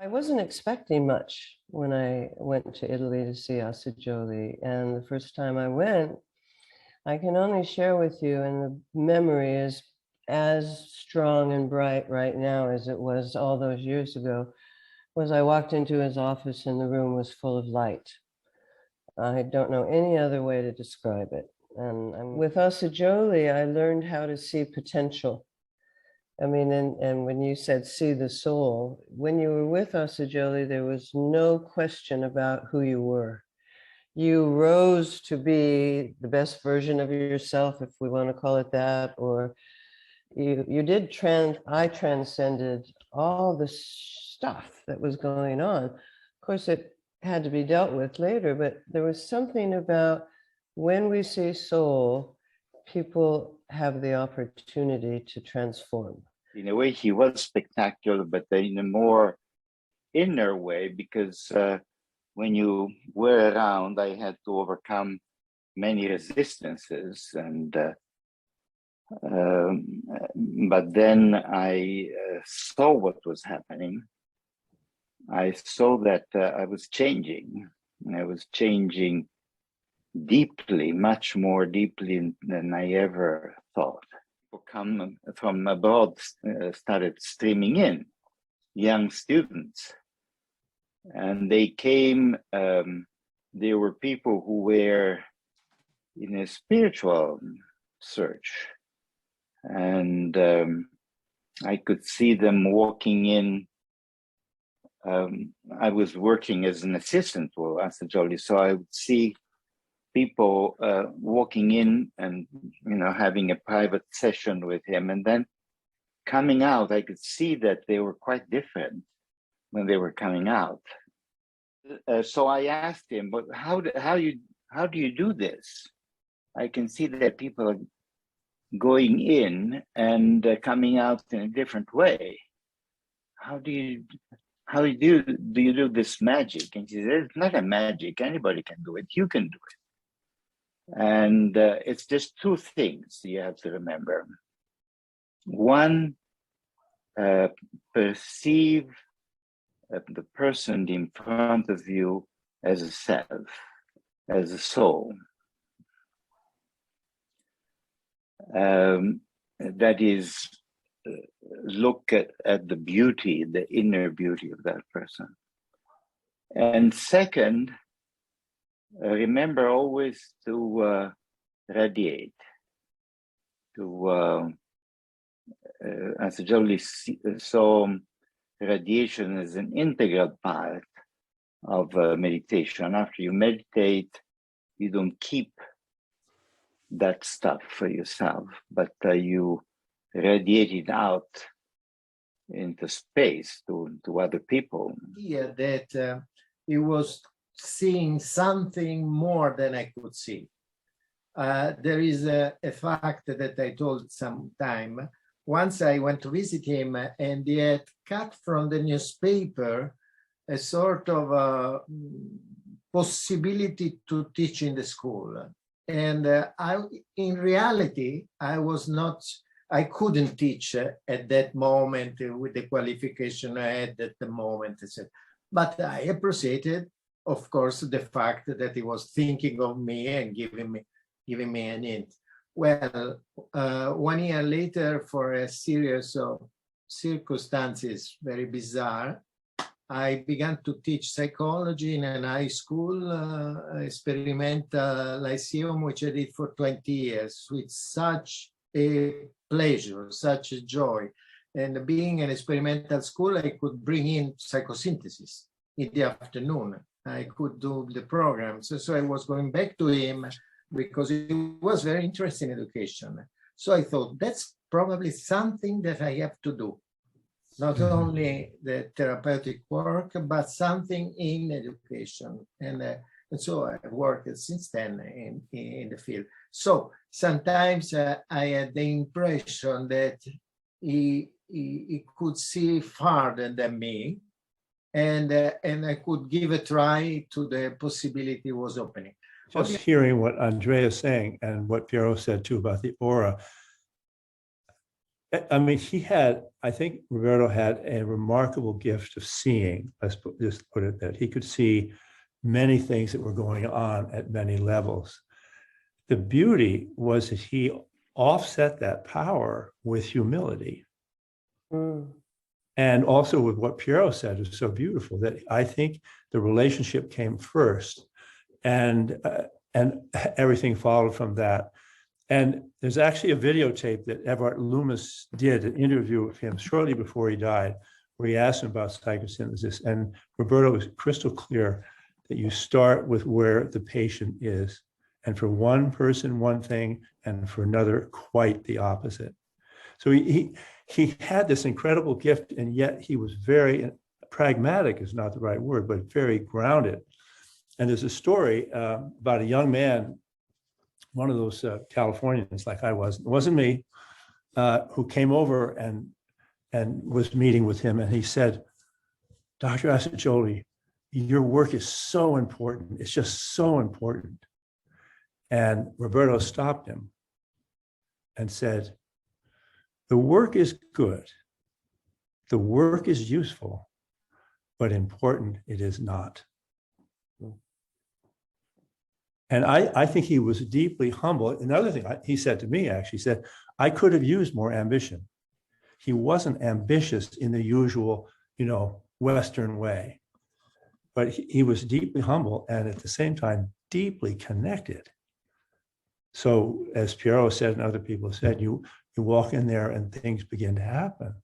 I wasn't expecting much when I went to Italy to see Assagioli, and the first time I went, I can only share with you, and the memory is as strong and bright right now as it was all those years ago, was I walked into his office and the room was full of light. I don't know any other way to describe it. And with Assagioli, I learned how to see potential. I mean, and when you said see the soul, when you were with Assagioli, there was no question about who you were. You rose to be the best version of yourself, if we want to call it that, or I transcended all the stuff that was going on. Of course, it had to be dealt with later, but there was something about when we see soul, people have the opportunity to transform. In a way, he was spectacular, but in a more inner way, because when you were around, I had to overcome many resistances, and but then I saw what was happening. I saw that I was changing, and I was changing deeply, much more deeply than I ever thought. People come from abroad started streaming in, young students, and they came. There were people who were in a spiritual search, and I could see them walking in. I was working as an assistant for Assagioli, so I would see people walking in and having a private session with him, and then coming out. I could see that they were quite different when they were coming out. So I asked him, "But how do you do this? I can see that people are going in and coming out in a different way. How do you do this magic?" And she said, "It's not a magic. Anybody can do it. You can do it. And it's just two things you have to remember. One, perceive the person in front of you as a self, as a soul. That is, look at the beauty, the inner beauty of that person. And second, remember always to radiate, to Assagioli saw radiation as an integral part of meditation. After you meditate, you don't keep that stuff for yourself, but you radiate it out into space to other people. Yeah, that he was seeing something more than I could see. There is a fact that I told sometime. Once I went to visit him, and he had cut from the newspaper a sort of possibility to teach in the school. And in reality, I couldn't teach at that moment with the qualification I had at the moment. But I appreciated, of course, the fact that he was thinking of me and giving me an hint. Well, 1 year later, for a series of circumstances very bizarre, I began to teach psychology in an high school experimental lyceum, which I did for 20 years with such a pleasure, such a joy. And being an experimental school, I could bring in psychosynthesis in the afternoon. I could do the programs. So I was going back to him because he was very interested in education. So I thought that's probably something that I have to do. Not only the therapeutic work, but something in education. And so I've worked since then in the field. So sometimes I had the impression that he could see farther than me, and I could give a try to the possibility he was opening. Just hearing what Andrea is saying and what Piero said too about the aura, I mean, I think Roberto had a remarkable gift of seeing, let's just put it that he could see many things that were going on at many levels. The beauty was that he offset that power with humility. And also with what Piero said is so beautiful, that I think the relationship came first and everything followed from that. And there's actually a videotape that Everett Loomis did, an interview with him shortly before he died, where he asked him about psychosynthesis. And Roberto was crystal clear that you start with where the patient is. And for one person, one thing, and for another, quite the opposite. So he had this incredible gift, and yet he was very pragmatic, is not the right word, but very grounded. And there's a story about a young man, one of those Californians like I was, it wasn't me, who came over and was meeting with him. And he said, Dr. Assagioli, your work is so important. It's just so important. And Roberto stopped him and said, the work is good. The work is useful, but important it is not. And I think he was deeply humble. Another thing he said to me, actually, he said, I could have used more ambition. He wasn't ambitious in the usual, Western way, but he was deeply humble and at the same time, deeply connected. So as Piero said and other people said, you walk in there and things begin to happen.